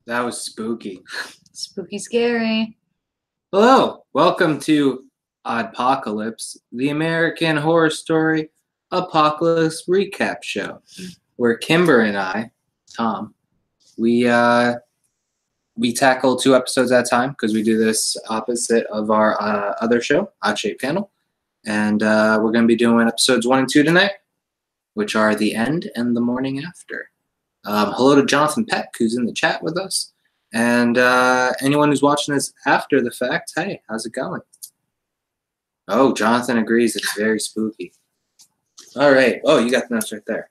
That was spooky. Spooky scary. Hello, welcome to APOCALYPSE, the American Horror Story Apocalypse Recap Show, where Kimber and I, Tom, we tackle 2 episodes at a time because we do this opposite of our other show, Odd Shape Panel, and we're going to be doing episodes 1 and 2 tonight, which are The End and The Morning After. Hello to Jonathan Peck, who's in the chat with us. And anyone who's watching this after the fact, hey, how's it going? Oh, Jonathan agrees. It's very spooky. All right. Oh, you got the notes right there.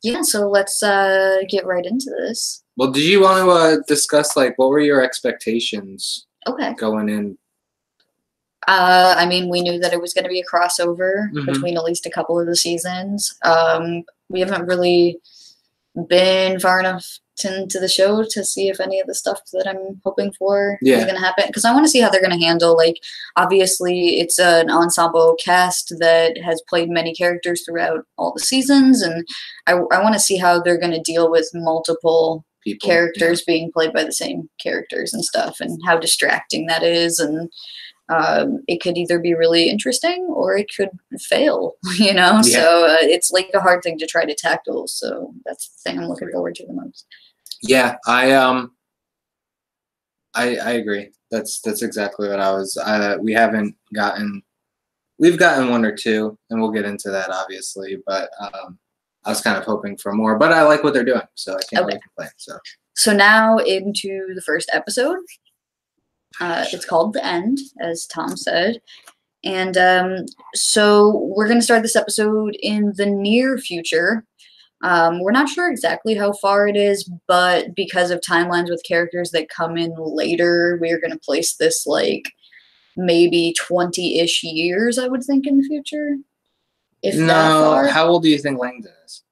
Yeah, so let's get right into this. Well, did you want to discuss, like, what were your expectations going in? I mean, we knew that it was going to be a crossover between at least a couple of the seasons. We haven't really been far enough into the show to see if any of the stuff that I'm hoping for is going to happen, because I want to see how they're going to handle, like, obviously it's an ensemble cast that has played many characters throughout all the seasons, and I want to see how they're going to deal with multiple characters being played by the same characters and stuff, and how distracting that is, and it could either be really interesting or it could fail, you know? So it's like a hard thing to try to tackle. So that's the thing I'm looking forward to the most. Yeah, I agree. That's exactly what I was. We've gotten 1 or 2, and we'll get into that obviously. But I was kind of hoping for more. But I like what they're doing, so I can't really complain. So now into the first episode. It's called The End, as Tom said. And so we're going to start this episode in the near future. We're not sure exactly how far it is, but because of timelines with characters that come in later, we're going to place this, like, maybe 20-ish years, I would think, in the future. If that far. How old do you think Langdon is?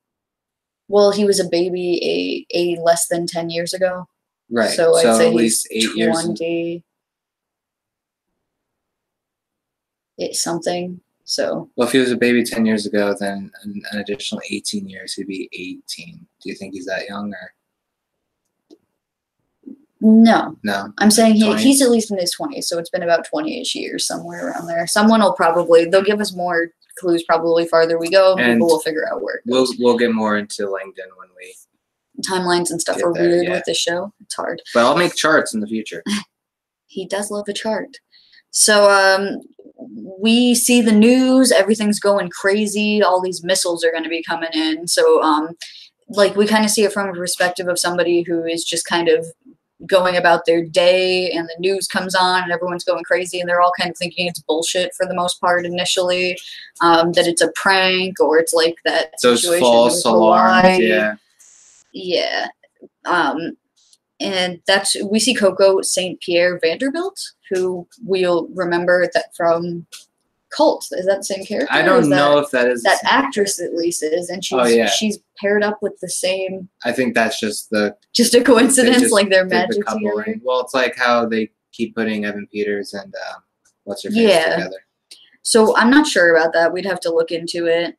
Well, he was a baby a less than 10 years ago. Right. So I'd say at least 8 years. 20 something. So. Well, if he was a baby 10 years ago, then an additional 18 years, he'd be 18. Do you think he's that young, or? No. No. I'm saying he's at least in his 20s, so it's been about 20-ish years, somewhere around there. Someone will they'll give us more clues probably farther we go, and people will figure out where it goes. We'll get more into Langdon when we. Timelines and stuff are weird with this show. It's hard. But I'll make charts in the future. He does love a chart. So we see the news. Everything's going crazy. All these missiles are going to be coming in. So like, we kind of see it from a perspective of somebody who is just kind of going about their day, and the news comes on and everyone's going crazy, and they're all kind of thinking it's bullshit for the most part initially, that it's a prank, or it's like that those situation false alarms. Yeah. And we see Coco St. Pierre Vanderbilt, who we'll remember that from Cult. Is that the same character? I don't know if that is that actress, at least is, and she's paired up with the same. I think that's just a coincidence, like they're magic together. Well, it's like how they keep putting Evan Peters and what's her face together. So I'm not sure about that. We'd have to look into it.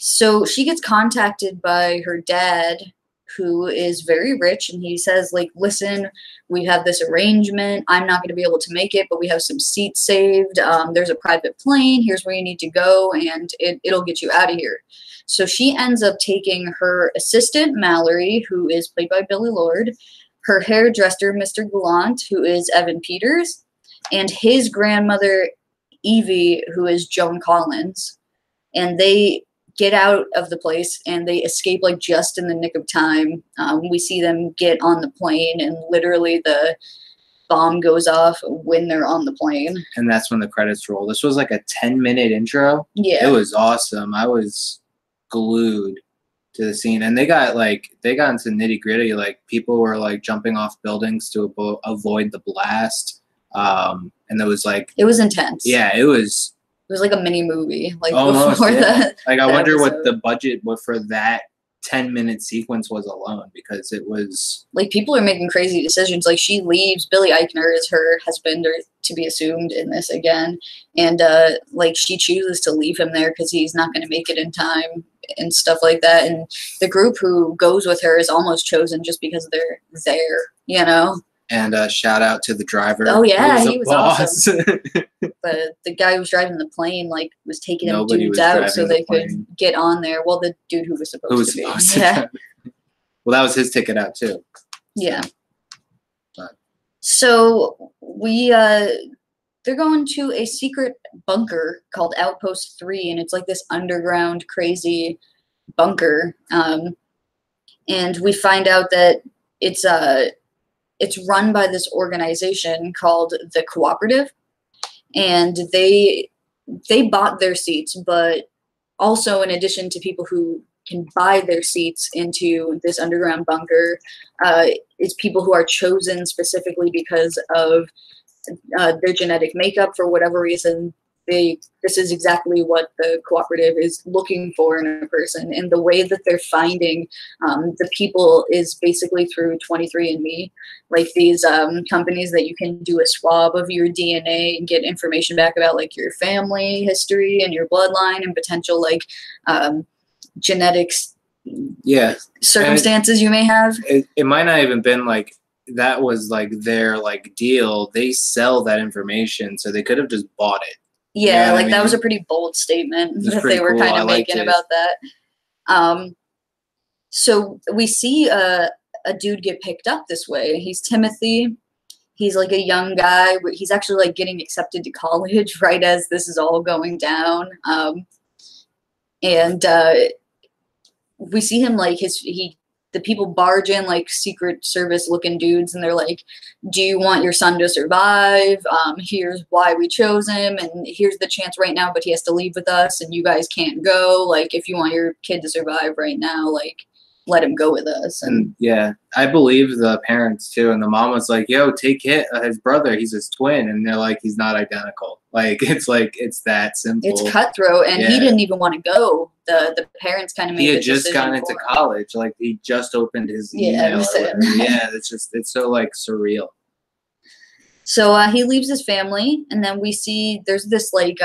So she gets contacted by her dad, who is very rich, and he says, like, listen, we have this arrangement. I'm not going to be able to make it, but we have some seats saved. There's a private plane. Here's where you need to go, and it'll get you out of here. So she ends up taking her assistant, Mallory, who is played by Billy Lord, her hairdresser, Mr. Gallant, who is Evan Peters, and his grandmother, Evie, who is Joan Collins. And they get out of the place, and they escape, like, just in the nick of time. We see them get on the plane, and literally the bomb goes off when they're on the plane. And that's when the credits roll. This was like a 10-minute intro. Yeah. It was awesome. I was glued to the scene, and they got into nitty-gritty. Like, people were, like, jumping off buildings to avoid the blast. And it was like, it was intense. Yeah, it was. It was like a mini movie, like, almost, before that. Like, I wonder what the budget was for that 10-minute sequence was alone, because it was like people are making crazy decisions. Like she leaves. Billy Eichner is her husband, or to be assumed in this again, and like she chooses to leave him there because he's not going to make it in time and stuff like that. And the group who goes with her is almost chosen just because they're there, you know. And shout out to the driver. Oh yeah, he was boss. awesome. But the guy who was driving the plane like was taking them dudes out so they could get on there. Well, the dude who was supposed to be. Yeah. Well, that was his ticket out too. Yeah. So we they're going to a secret bunker called Outpost 3, and it's like this underground crazy bunker. And we find out that it's run by this organization called the Cooperative, and they bought their seats, but also in addition to people who can buy their seats into this underground bunker, it's people who are chosen specifically because of their genetic makeup. For whatever reason, this is exactly what the Cooperative is looking for in a person. And the way that they're finding the people is basically through 23andMe, like these companies that you can do a swab of your DNA and get information back about like your family history and your bloodline and potential like genetics circumstances you may have. It might not even been like that was like their like deal. They sell that information, so they could have just bought it. Yeah, you know, like that was a pretty bold statement that they were kind of making about that. So we see a dude get picked up this way. He's Timothy. He's like a young guy. He's actually like getting accepted to college right as this is all going down. And we see him like the people barge in like Secret Service looking dudes, and they're like, do you want your son to survive? Here's why we chose him, and here's the chance right now, but he has to leave with us, and you guys can't go. Like, if you want your kid to survive right now, like, let him go with us. And yeah, I believe the parents too, and the mom was like, yo, take his brother, he's his twin, and they're like, he's not identical. Like, it's that simple. It's cutthroat, and he didn't even want to go. The parents kind of made he had just gotten into college. Like, he just opened his email. Yeah, it's so like surreal. So he leaves his family, and then we see there's this like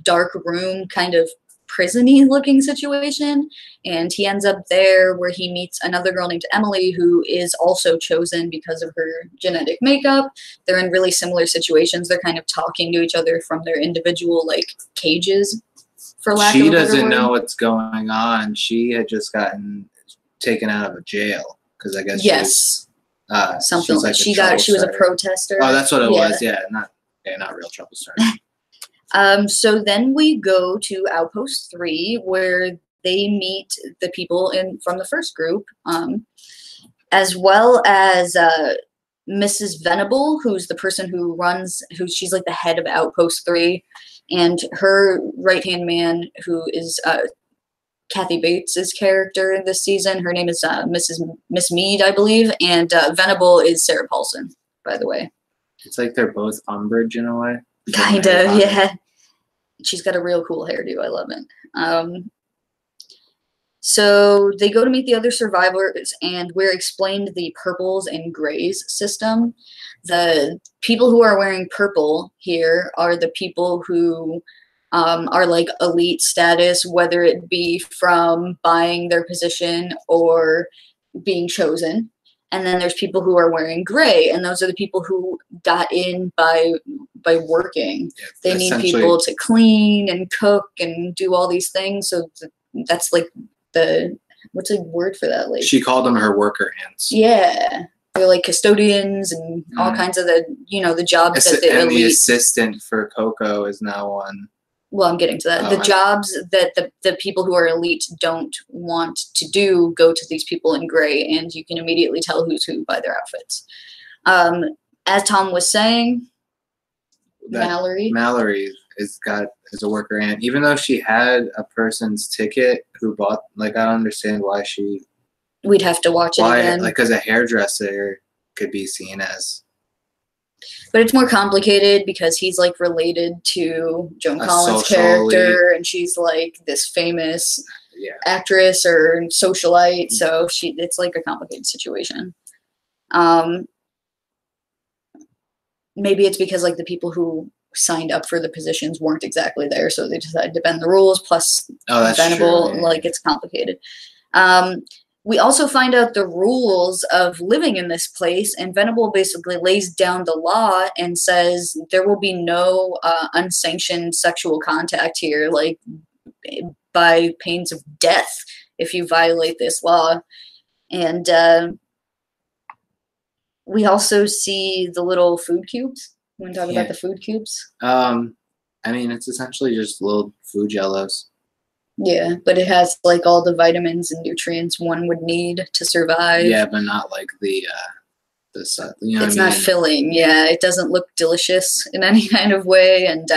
dark room kind of prison-y looking situation, and he ends up there where he meets another girl named Emily who is also chosen because of her genetic makeup. They're in really similar situations. They're kind of talking to each other from their individual like cages, for lack of a better word. She doesn't know what's going on. She had just gotten taken out of a jail because I guess something like she was a protester. Oh, that's what it was. Yeah, not real trouble starter. So then we go to Outpost 3, where they meet the people from the first group, as well as Mrs. Venable, who's the person she's like the head of Outpost 3, and her right-hand man, who is Kathy Bates' character in this season. Her name is Miss Mead, I believe, and Venable is Sarah Paulson, by the way. It's like they're both Umbridge in a way. Kind of, yeah. She's got a real cool hairdo. I love it. So they go to meet the other survivors, and we're explained the purples and grays system. The people who are wearing purple here are the people who are like elite status, whether it be from buying their position or being chosen. And then there's people who are wearing gray, and those are the people who got in by working. Yeah, they need people to clean and cook and do all these things. So that's like what's a word for that? Like, she called them her worker ants. Yeah, they're like custodians and all kinds of the jobs that the elite. And the assistant for Coco is now one. Well, I'm getting to that. The jobs that the people who are elite don't want to do go to these people in gray, and you can immediately tell who's who by their outfits. As Tom was saying, Mallory is a worker ant. Even though she had a person's ticket who bought, like, I don't understand why she. We'd have to watch it again. Like, because a hairdresser could be seen as. But it's more complicated because he's like related to Joan Collins' character, and she's like this famous actress or socialite, so it's like a complicated situation. Maybe it's because like the people who signed up for the positions weren't exactly there, so they decided to bend the rules. Plus, Venable, like it's complicated. We also find out the rules of living in this place, and Venable basically lays down the law and says there will be no unsanctioned sexual contact here, like by pains of death if you violate this law. And we also see the little food cubes. You want to talk about the food cubes? I mean, it's essentially just little food jellos. Yeah, but it has like all the vitamins and nutrients one would need to survive. Yeah, but not like the you know it's what I mean? Not filling. Yeah, it doesn't look delicious in any kind of way, and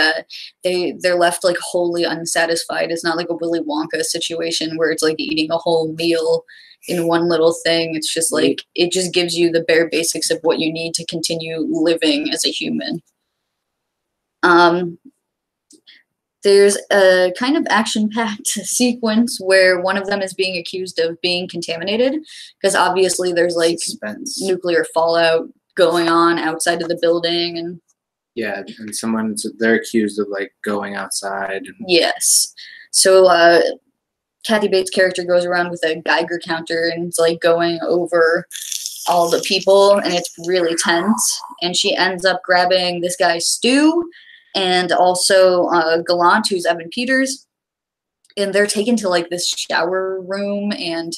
they're left like wholly unsatisfied. It's not like a Willy Wonka situation where it's like eating a whole meal in one little thing. It's just like it just gives you the bare basics of what you need to continue living as a human. There's a kind of action-packed sequence where one of them is being accused of being contaminated, because obviously there's like nuclear fallout going on outside of the building, and yeah, and they're accused of like going outside. And yes, so Kathy Bates' character goes around with a Geiger counter and it's like going over all the people, and it's really tense. And she ends up grabbing this guy Stu, and also Gallant, who's Evan Peters, and they're taken to like this shower room and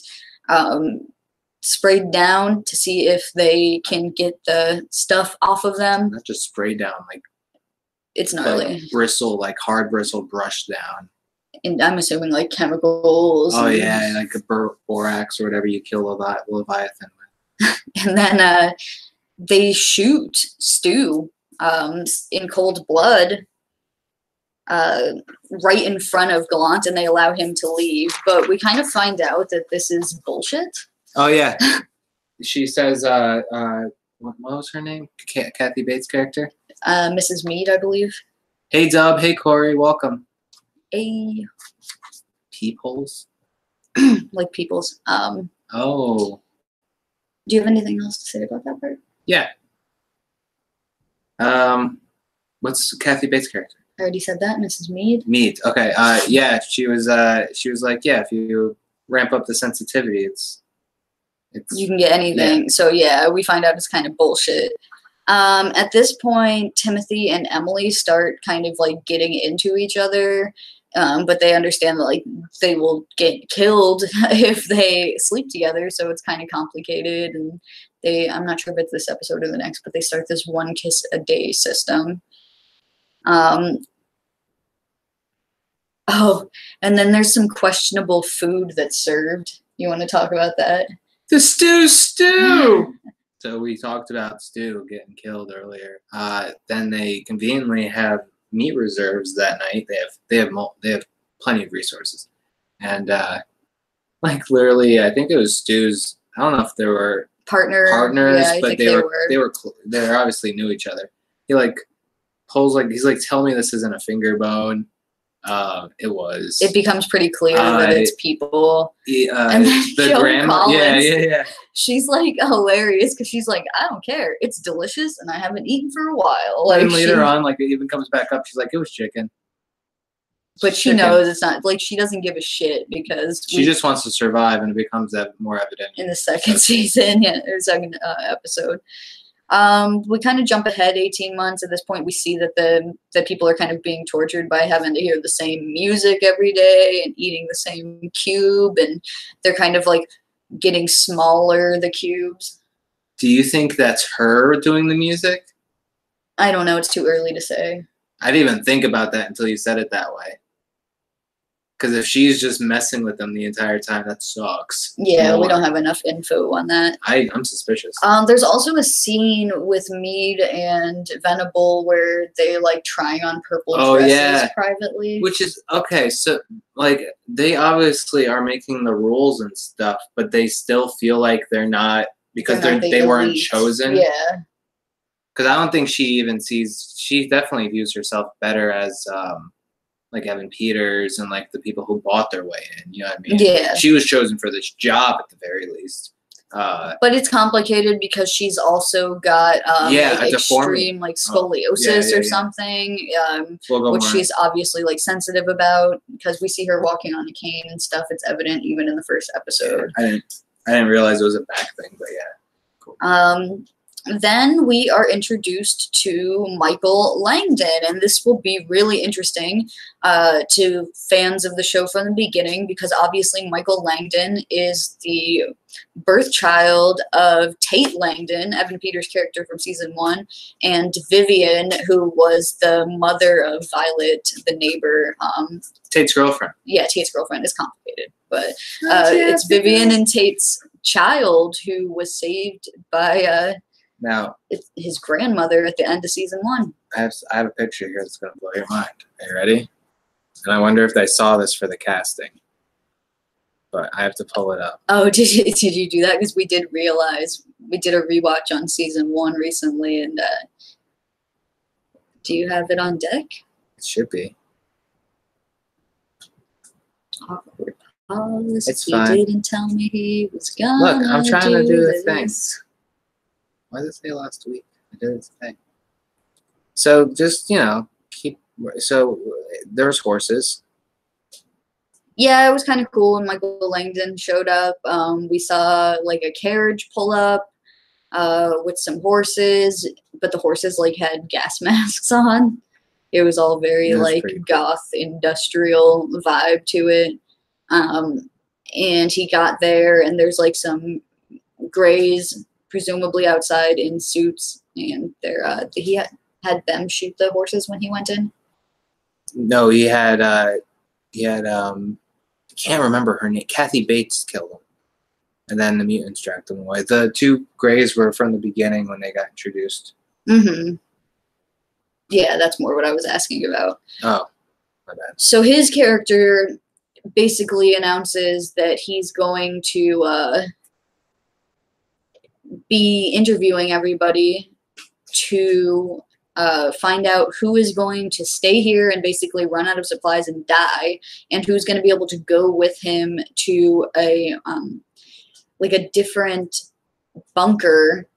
sprayed down to see if they can get the stuff off of them. Not just sprayed down, like it's gnarly. Like hard bristle brushed down. And I'm assuming like chemicals. Oh yeah, like a borax or whatever you kill Leviathan with. And then they shoot Stu in cold blood right in front of Gallant, and they allow him to leave. But we kind of find out that this is bullshit. Oh yeah, she says, what was her name? Kathy Bates' character? Mrs. Mead, I believe. Hey Dub, hey Corey, welcome. Hey. Peepholes? Like peoples. Oh. Do you have anything else to say about that part? Yeah. What's Kathy Bates' character? I already said that, Mrs. Mead. Mead. Okay. Yeah, she was like, yeah, if you ramp up the sensitivity, it's you can get anything. Yeah. So yeah, we find out it's kind of bullshit. At this point, Timothy and Emily start kind of like getting into each other, but they understand that like they will get killed if they sleep together. So it's kind of complicated, and I'm not sure if it's this episode or the next, but they start this 1 kiss a day system. Oh, and then there's some questionable food that's served. You want to talk about that? The stew! So we talked about Stu getting killed earlier. Then they conveniently have meat reserves that night. They have plenty of resources, and like literally, I think it was Stu's. I don't know if they were partners, yeah, but they obviously knew each other. He like pulls like he's like, tell me this isn't a finger bone. It was. It becomes pretty clear that it's people. And the grandma, yeah. She's like hilarious because she's like, I don't care. It's delicious, and I haven't eaten for a while. Like, and later on, like it even comes back up. She's like, it was chicken. But she knows it's not. Like, she doesn't give a shit because she just wants to survive, and it becomes more evident in the second season, or second episode. We kind of jump ahead 18 months. At this point, we see that the people are kind of being tortured by having to hear the same music every day and eating the same cube, and they're kind of like getting smaller, the cubes. Do you think that's her doing the music? I don't know. It's too early to say. I didn't even think about that until you said it that way. Because if she's just messing with them the entire time, that sucks. Yeah, we don't have enough info on that. I'm suspicious. There's also a scene with Mead and Venable where they're like trying on purple dresses privately. Which is okay. So like they obviously are making the rules and stuff, but they still feel like they're not because they weren't chosen. Yeah. Because I don't think she even sees. She definitely views herself better as like Evan Peters and like the people who bought their way in. You know what I mean? Yeah. She was chosen for this job at the very least. But it's complicated because she's also got like extreme like scoliosis or something, which she's obviously like sensitive about because we see her walking on a cane and stuff. It's evident even in the first episode. Yeah, I didn't realize it was a back thing, but yeah. Cool. Then we are introduced to Michael Langdon, and this will be really interesting to fans of the show from the beginning because obviously Michael Langdon is the birth child of Tate Langdon, Evan Peters' character from season 1, and Vivian, who was the mother of Violet, the neighbor. Tate's girlfriend. Yeah, Tate's girlfriend is complicated, but it's Vivian and Tate's child who was saved by now his grandmother at the end of season 1. I have a picture here that's going to blow your mind. Are you ready? And I wonder if they saw this for the casting. But I have to pull it up. Oh, did you do that? Because we did realize we did a rewatch on season 1 recently, and do you have it on deck? It should be. Awkward pause. It's he fine. Didn't tell me he was gonna. Look, I'm trying to do the thing. this. Why did it say last week? I did this thing. So just, you know, so there's horses. Yeah, it was kind of cool when Michael Langdon showed up. We saw like a carriage pull up with some horses, but the horses like had gas masks on. It was all very like goth industrial vibe to it. And he got there, and there's like some grays, presumably outside in suits, and he had them shoot the horses when he went in. No, he had I can't remember her name. Kathy Bates killed him, and then the mutants dragged them away. The 2 grays were from the beginning when they got introduced. Mm-hmm. Yeah, that's more what I was asking about. Oh, my bad. So his character basically announces that he's going to be interviewing everybody to find out who is going to stay here and basically run out of supplies and die, and who's going to be able to go with him to a like a different bunker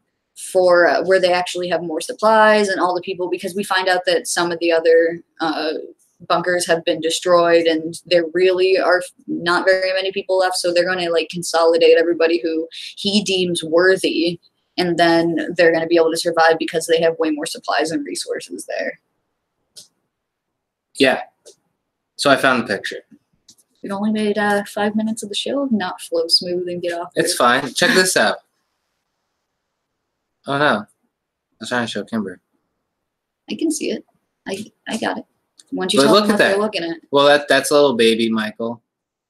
for where they actually have more supplies and all the people, because we find out that some of the other bunkers have been destroyed and there really are not very many people left, so they're going to like consolidate everybody who he deems worthy, and then they're going to be able to survive because they have way more supplies and resources there. Yeah. So I found the picture. We've only made 5 minutes of the show not flow smooth and get off. It's fine. Check this out. Oh no. I was trying to show Kimber. I can see it. I got it. Once you But tell look them at what that. they're looking at. Well, that's little baby Michael.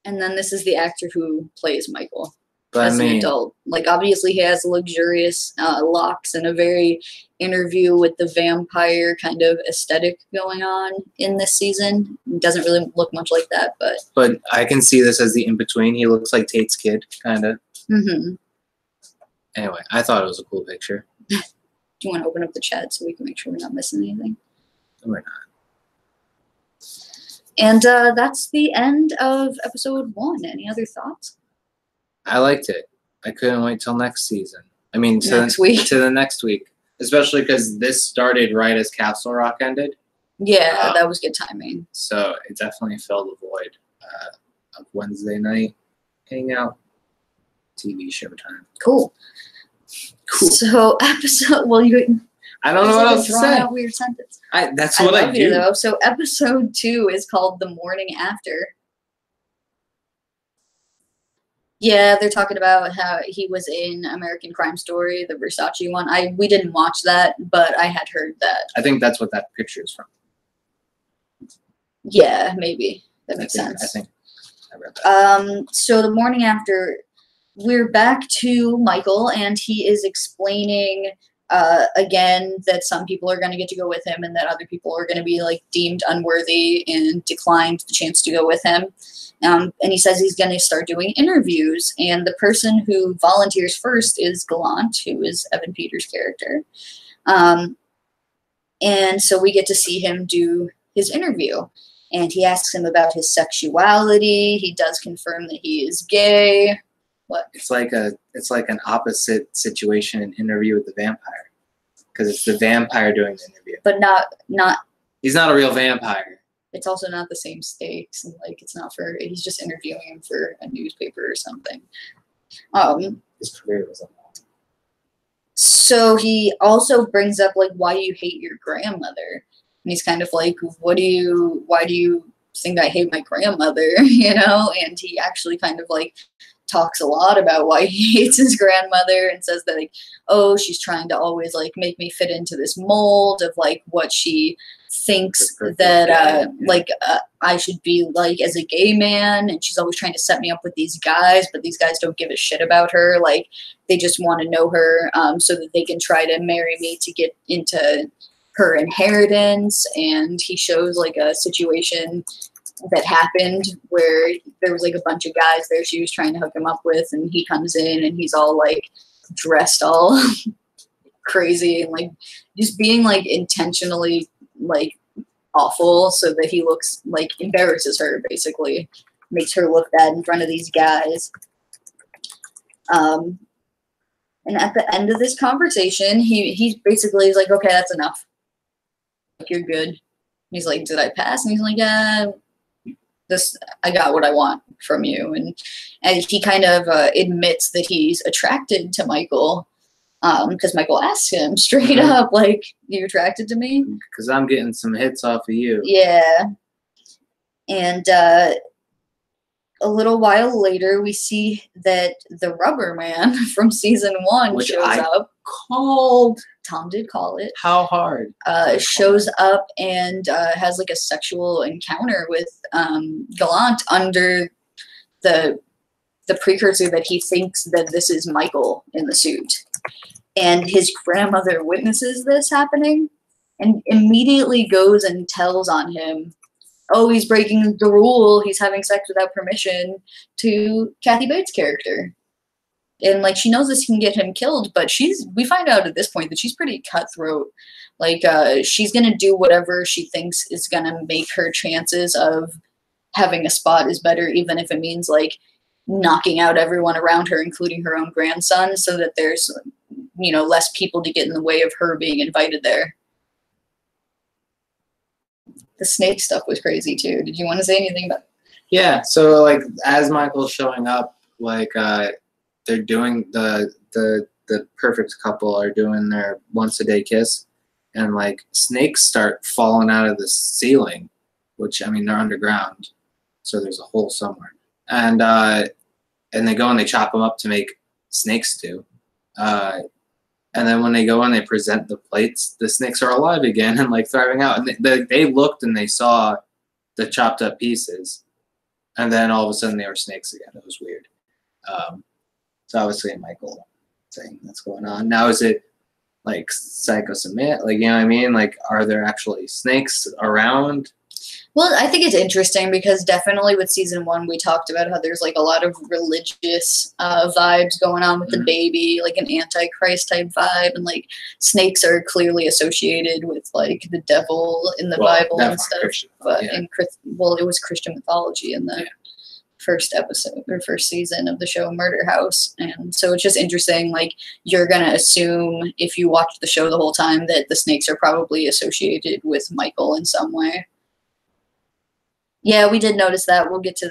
And then this is the actor who plays Michael. But As I mean, an adult. Like, obviously he has luxurious locks and a very interview with the vampire kind of aesthetic going on in this season. It doesn't really look much like that, but I can see this as the in-between. He looks like Tate's kid, kind of. Mm-hmm. Anyway, I thought it was a cool picture. Do you want to open up the chat so we can make sure we're not missing anything? We're not. And that's the end of episode 1. Any other thoughts? I liked it. I couldn't wait till next season. I mean, Next week. to the next week. Especially because this started right as Castle Rock ended. Yeah, that was good timing. So it definitely filled the void of Wednesday night hangout TV show time. Cool. So episode, well, I don't know what else to say. A weird sentence. That's what I do. You, though. So episode 2 is called The Morning After. Yeah, they're talking about how he was in American Crime Story, the Versace one. We didn't watch that, but I had heard that. I think that's what that picture is from. Yeah, maybe. That makes sense. I think I read that. So the morning after, we're back to Michael, and he is explaining again that some people are going to get to go with him and that other people are going to be like deemed unworthy and declined the chance to go with him. And he says he's going to start doing interviews, and the person who volunteers first is Gallant, who is Evan Peters' character. And so we get to see him do his interview. and he asks him about his sexuality. He does confirm that he is gay. What? It's like an opposite situation in Interview with the Vampire, because it's the vampire doing the interview. But not. He's not a real vampire. It's also not the same stakes, and like it's not for. He's just interviewing him for a newspaper or something. His career was on that. So he also brings up like, why do you hate your grandmother? And he's kind of like, why do you think I hate my grandmother? You know, and he actually kind of like talks a lot about why he hates his grandmother and says that like, oh, she's trying to always like make me fit into this mold of like what she thinks that I should be like as a gay man, and she's always trying to set me up with these guys, but these guys don't give a shit about her. Like they just want to know her so that they can try to marry me to get into her inheritance. And he shows like a situation that happened where there was like a bunch of guys there she was trying to hook him up with, and he comes in and he's all like dressed all crazy and like just being like intentionally like awful so that he looks like embarrasses her, basically makes her look bad in front of these guys. And at the end of this conversation, he basically is like, okay, that's enough. Like, you're good. And he's like, did I pass? And he's like, yeah, I got what I want from you. And he kind of admits that he's attracted to Michael, because Michael asks him straight up, like, you attracted to me? Because I'm getting some hits off of you. Yeah. And a little while later, we see that the Rubber Man from season 1 shows up. Tom did call it. How hard? Shows up and has like a sexual encounter with Gallant under the precursor that he thinks that this is Michael in the suit. And his grandmother witnesses this happening and immediately goes and tells on him, oh, he's breaking the rule, he's having sex without permission, to Kathy Bates' character. And like she knows this can get him killed, but we find out at this point that she's pretty cutthroat. Like she's gonna do whatever she thinks is gonna make her chances of having a spot is better, even if it means like knocking out everyone around her, including her own grandson, so that there's, you know, less people to get in the way of her being invited there. The snake stuff was crazy too. Did you want to say anything about? Yeah. So like as Michael's showing up, like they're doing the perfect couple are doing their once a day kiss, and like snakes start falling out of the ceiling, which I mean they're underground, so there's a hole somewhere, and they go and they chop them up to make snake stew. And then when they go and they present the plates, the snakes are alive again and like thriving out. And they looked and they saw the chopped up pieces, and then all of a sudden they were snakes again. It was weird. So obviously a Michael thing that's going on. Now is it like psychosomatic? Like, you know what I mean? Like, are there actually snakes around? Well, I think it's interesting because definitely with season 1, we talked about how there's like a lot of religious vibes going on with the baby, like an Antichrist type vibe, and like snakes are clearly associated with like the devil in the Bible and stuff. Christian, but yeah. it was Christian mythology in the first episode or first season of the show Murder House, and so it's just interesting. Like you're gonna assume if you watch the show the whole time that the snakes are probably associated with Michael in some way. Yeah, we did notice that. We'll get to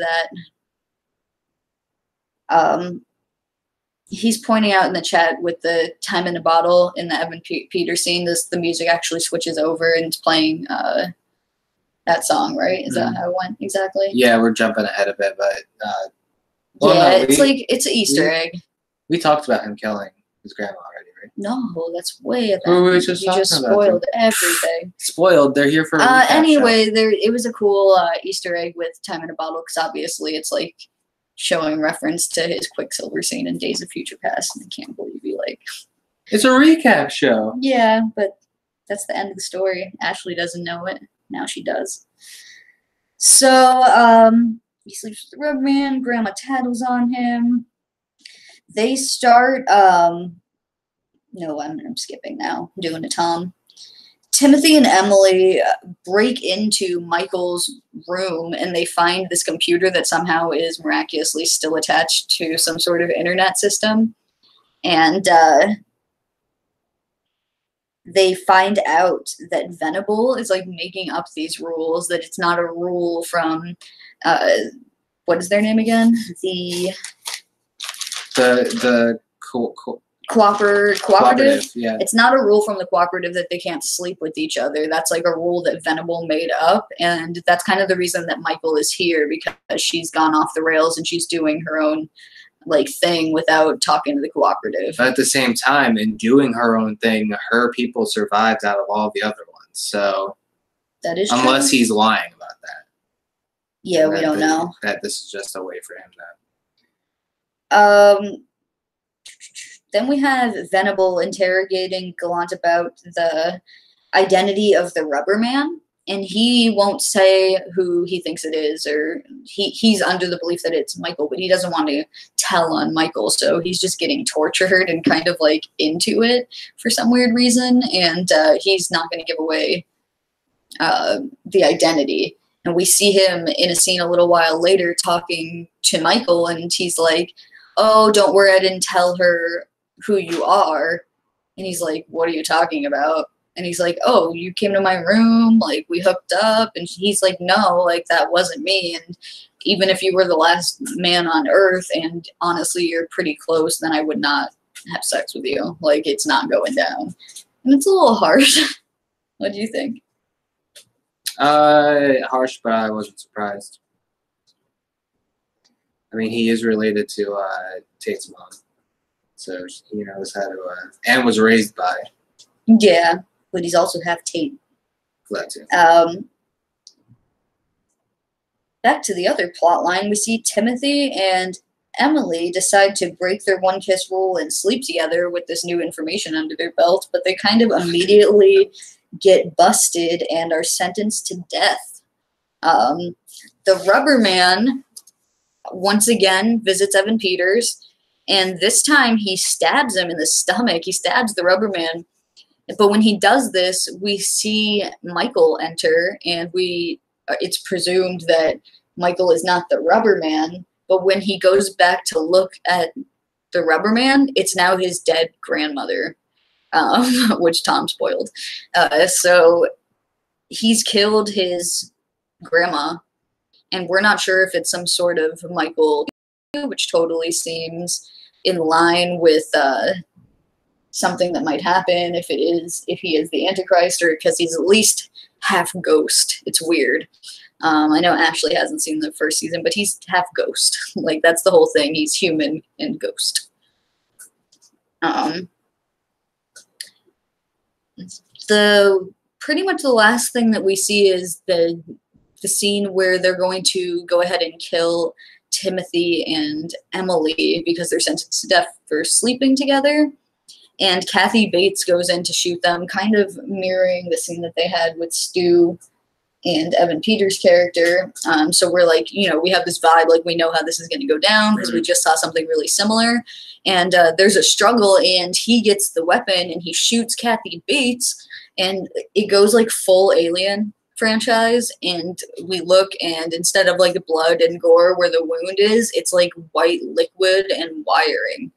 that. He's pointing out in the chat with the time in a bottle in the Evan Peters scene, the music actually switches over and it's playing that song, right? Is that how it went exactly? Yeah, we're jumping ahead a bit, but it's an Easter egg. We talked about him killing his grandma already, right? No, that's way at that. We were You just just spoiled everything. Spoiled. They're here for a recap anyway, show. It was a cool Easter egg with time in a bottle because obviously it's like showing reference to his Quicksilver scene in Days of Future Past, and I can't believe he like. It's a recap show. Yeah, but that's the end of the story. Ashley doesn't know it. Now she does. So he sleeps with the Rubber Man. Grandma tattles on him. They start. No, I'm skipping now. I'm doing a Tom. Timothy and Emily break into Michael's room, and they find this computer that somehow is miraculously still attached to some sort of internet system. And they find out that Venable is like making up these rules, that it's not a rule from what is their name again? The cooperative. Yeah. It's not a rule from the cooperative that they can't sleep with each other. That's like a rule that Venable made up, and that's kind of the reason that Michael is here, because she's gone off the rails and she's doing her own like thing without talking to the cooperative. But at the same time, in doing her own thing, her people survived out of all the other ones. So that is unless true. he's lying about that. Yeah, we don't know. That this is just a way for him to. Then we have Venable interrogating Gallant about the identity of the Rubber Man, and he won't say who he thinks it is, or he's under the belief that it's Michael, but he doesn't want to tell on Michael, so he's just getting tortured and kind of like into it for some weird reason, and he's not going to give away the identity. And we see him in a scene a little while later talking to Michael, and he's like, "Oh, don't worry, I didn't tell her who you are." And he's like, "What are you talking about?" And he's like, "Oh, you came to my room, like we hooked up." And he's like, "No, like that wasn't me. And even if you were the last man on earth, and honestly you're pretty close, then I would not have sex with you. Like it's not going down." And it's a little harsh. What do you think? Harsh, but I wasn't surprised. I mean, he is related to Tate's mom, so he knows how to, and was raised by. Yeah, but he's also half Tate. Glad to. Back to the other plot line, we see Timothy and Emily decide to break their one kiss rule and sleep together with this new information under their belt, but they kind of immediately get busted and are sentenced to death. The Rubber Man once again visits Evan Peters, and this time he stabs him in the stomach. He stabs the Rubber Man, but when he does this, we see Michael enter, and it's presumed that Michael is not the Rubber Man, but when he goes back to look at the Rubber Man, it's now his dead grandmother, which Tom spoiled. So he's killed his grandma, and we're not sure if it's some sort of Michael, which totally seems in line with something that might happen if he is the Antichrist, or because he's at least half ghost. It's weird. I know Ashley hasn't seen the first season, but he's half ghost. Like that's the whole thing. He's human and ghost. Pretty much the last thing that we see is the scene where they're going to go ahead and kill Timothy and Emily because they're sentenced to death for sleeping together. And Kathy Bates goes in to shoot them, kind of mirroring the scene that they had with Stu and Evan Peters' character. So we're like, we have this vibe, like we know how this is going to go down because we just saw something really similar. And there's a struggle, and he gets the weapon and he shoots Kathy Bates, and it goes like full Alien franchise. And we look, and instead of like blood and gore where the wound is, it's like white liquid and wiring.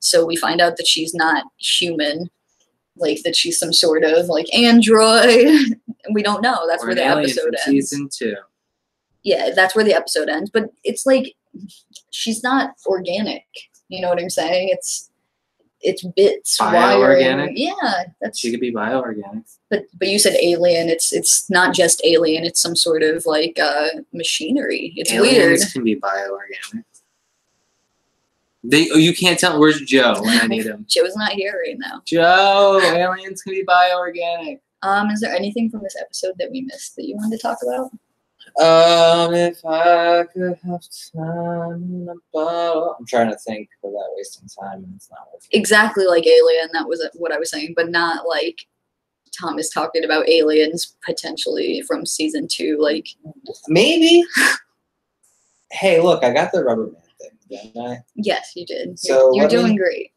So we find out that she's not human, like that she's some sort of like android. We don't know. That's where the episode ends. Season 2. Yeah, that's where the episode ends. But it's like she's not organic. You know what I'm saying? It's bits, bioorganic. Yeah, she could be bioorganic. But you said alien. It's not just alien. It's some sort of like machinery. It's Aliens weird. Can be bioorganic. You can't tell. Where's Joe when I need him? Joe's not here right now. Joe, aliens can be bioorganic. Is there anything from this episode that we missed that you wanted to talk about? If I could have time in a bottle. I'm trying to think without wasting time, and it's not working. Exactly like Alien. That was what I was saying, but not like Tom is talking about aliens potentially from season 2. Like maybe. Hey, look, I got the Rubber Man thing, didn't I? Yes, you did. So you're doing great.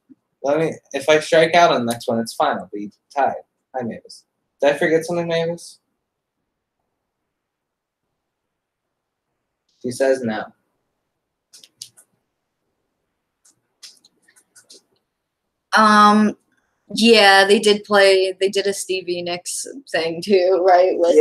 If I strike out on the next one, it's fine. I'll be tied. Hi, Mavis. Did I forget something, Mavis? She says no. Yeah, they did a Stevie Nicks thing too, right? With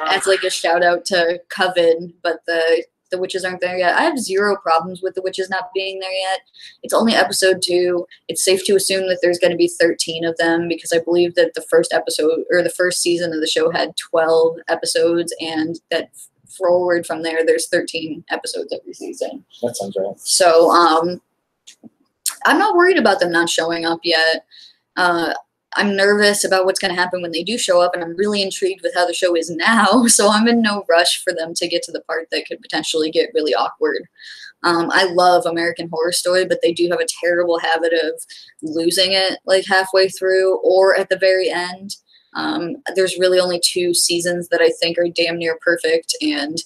as like a shout out to Coven, but the witches aren't there yet. I have zero problems with the witches not being there yet. It's only episode 2. It's safe to assume that there's going to be 13 of them because I believe that the first episode or the first season of the show had 12 episodes, and that forward from there, there's 13 episodes every season. That sounds right. So, I'm not worried about them not showing up yet. I'm nervous about what's going to happen when they do show up, and I'm really intrigued with how the show is now, so I'm in no rush for them to get to the part that could potentially get really awkward. I love American Horror Story, but they do have a terrible habit of losing it like halfway through or at the very end. There's really only 2 seasons that I think are damn near perfect, and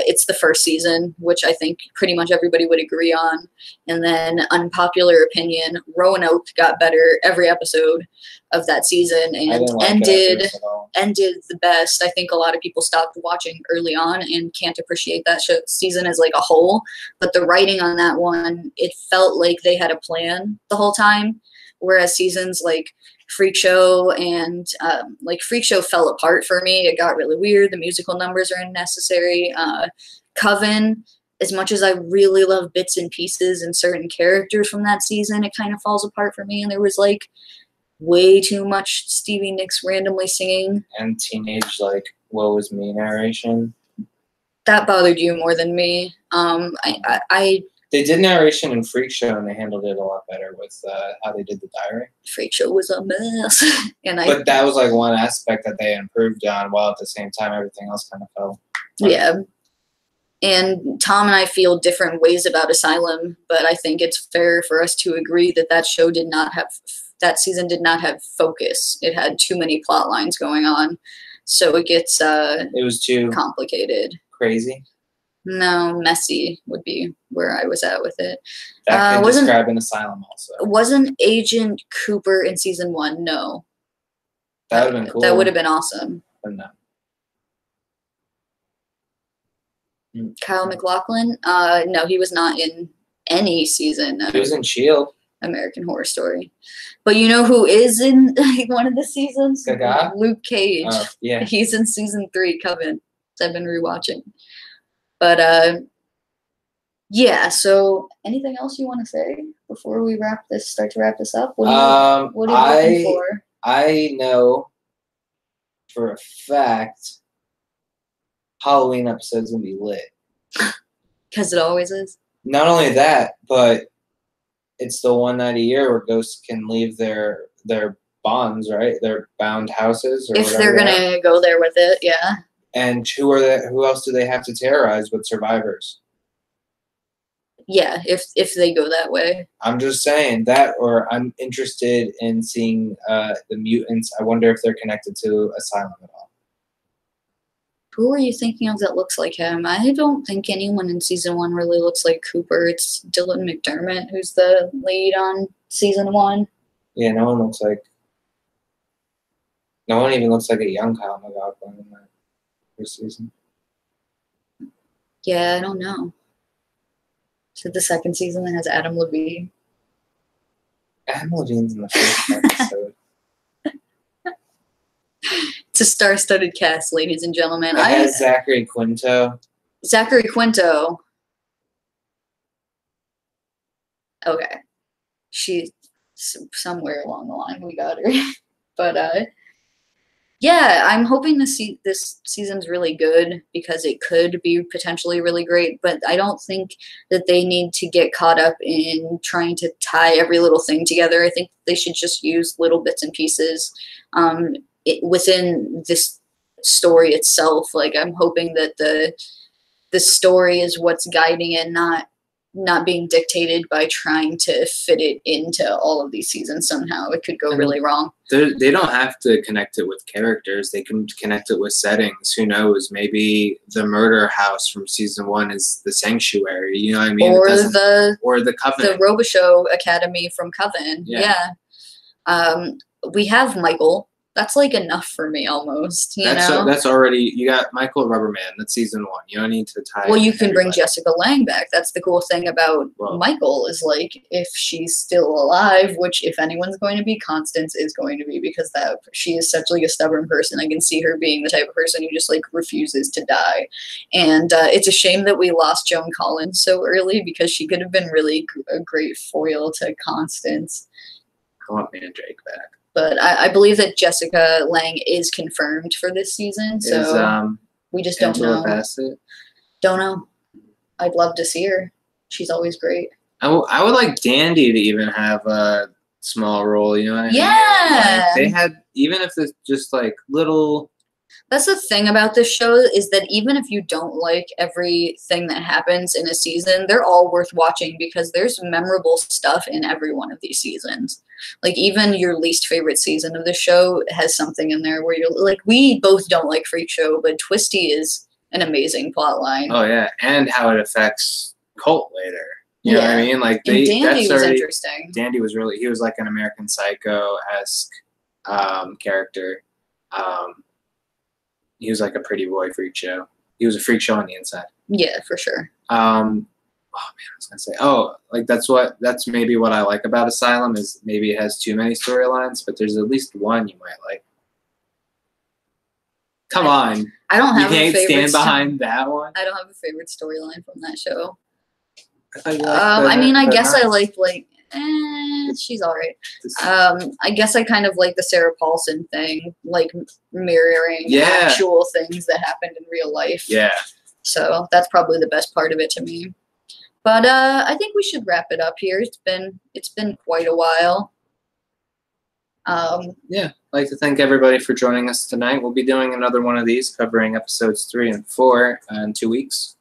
it's the first season, which I think pretty much everybody would agree on. And then, unpopular opinion, Roanoke got better every episode of that season and ended the best. I think a lot of people stopped watching early on and can't appreciate that season as like a whole. But the writing on that one, it felt like they had a plan the whole time, whereas seasons like Freak Show and Freak Show fell apart for me. It got really weird. The musical numbers are unnecessary. Coven, as much as I really love bits and pieces and certain characters from that season, it kind of falls apart for me. And there was like way too much Stevie Nicks randomly singing and teenage like woe is me narration. That bothered you more than me. They did narration in Freak Show, and they handled it a lot better with how they did the diary. Freak Show was a mess. But that was like one aspect that they improved on, while at the same time everything else kind of fell. Yeah. And Tom and I feel different ways about Asylum, but I think it's fair for us to agree that that season did not have focus. It had too many plot lines going on. So it gets it was too complicated. Crazy? No, messy would be where I was at with it. That could describe an Asylum also. Wasn't Agent Cooper in season 1? No. That would have been cool. That would have been awesome. But no. Kyle MacLachlan? No, he was not in any season. He was in S.H.I.E.L.D. American Horror Story. But you know who is in one of the seasons? Gaga? Luke Cage. Oh, yeah. He's in season 3, Coven. I've been rewatching. But yeah, so anything else you want to say before we start to wrap this up? What are you looking for? I know for a fact Halloween episode's gonna be lit. Because it always is. Not only that, but it's the one night a year where ghosts can leave their bonds, right? Their bound houses, or if they're gonna go there with it, yeah. And who else do they have to terrorize but survivors? Yeah, if they go that way. I'm just saying that, or I'm interested in seeing the mutants. I wonder if they're connected to Asylum at all. Who are you thinking of that looks like him? I don't think anyone in season 1 really looks like Cooper. It's Dylan McDermott who's the lead on season 1. Yeah, no one even looks like a young Kyle MacLachlan in that first season. Yeah, I don't know. Is it the second season that has Adam Levine? Adam Levine's in the first episode. It's a star-studded cast, ladies and gentlemen. It has Zachary Quinto. Zachary Quinto. Okay. She's somewhere along the line. We got her. But, yeah, I'm hoping this season's really good because it could be potentially really great, but I don't think that they need to get caught up in trying to tie every little thing together. I think they should just use little bits and pieces within this story itself. Like, I'm hoping that the story is what's guiding it, not being dictated by trying to fit it into all of these seasons somehow. It could go really wrong. They don't have to connect it with characters. They can connect it with settings. Who knows? Maybe the murder house from season 1 is the sanctuary. You know what I mean? Or the Covenant. The Robichaux Academy from Coven. Yeah. We have Michael That's like enough for me almost, you That's know? that's already, you got Michael Rubberman. That's season 1. You don't need to tie. Well, you can bring everybody. Jessica Lange back. That's the cool thing about Michael is like if she's still alive, which if anyone's going to be, Constance is going to be because that she is such like a stubborn person. I can see her being the type of person who just like refuses to die. And it's a shame that we lost Joan Collins so early because she could have been really a great foil to Constance. I want Mandrake back. But I believe that Jessica Lange is confirmed for this season, so we just don't know. Bassett? Don't know. I'd love to see her. She's always great. I would like Dandy to even have a small role, you know what I mean? Yeah. Like, they had, even if it's just like little. That's the thing about this show is that even if you don't like everything that happens in a season, they're all worth watching because there's memorable stuff in every one of these seasons. Like even your least favorite season of the show has something in there where you're like, we both don't like Freak Show, but Twisty is an amazing plot line. Oh yeah, and how it affects Colt later. You know what I mean? Like and Dandy was interesting. Dandy was really, he was like an American Psycho-esque character. He was like a pretty boy freak show. He was a freak show on the inside. Yeah, for sure. Oh man, I was gonna say, like that's maybe what I like about Asylum is maybe it has too many storylines, but there's at least one you might like. Come on. I don't have you a can't favorite stand behind that one. I don't have a favorite storyline from that show. I mean, I guess I like she's all right. I guess I kind of like the Sarah Paulson thing, like mirroring actual things that happened in real life. Yeah. So that's probably the best part of it to me. But I think we should wrap it up here. It's been quite a while. Yeah, I'd like to thank everybody for joining us tonight. We'll be doing another one of these covering episodes 3 and 4 in 2 weeks.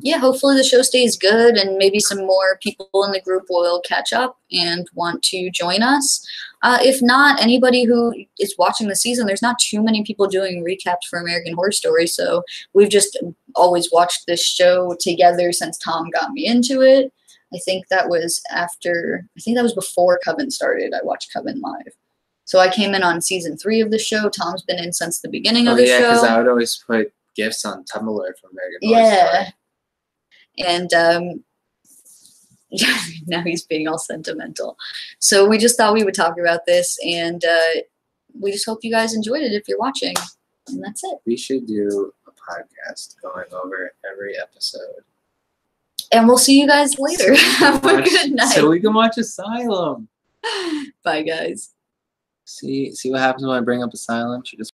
Yeah, hopefully the show stays good and maybe some more people in the group will catch up and want to join us. If not, anybody who is watching the season, there's not too many people doing recaps for American Horror Story, so we've just always watched this show together since Tom got me into it. I think that was before Coven started. I watched Coven live. So I came in on season 3 of the show. Tom's been in since the beginning of the show. Yeah, because I would always put gifts on Tumblr from American Horror Story. And now he's being all sentimental. So we just thought we would talk about this, and we just hope you guys enjoyed it if you're watching. And that's it. We should do a podcast going over every episode. And we'll see you guys later. Have a good night. So we can watch Asylum. Bye, guys. See what happens when I bring up Asylum. She just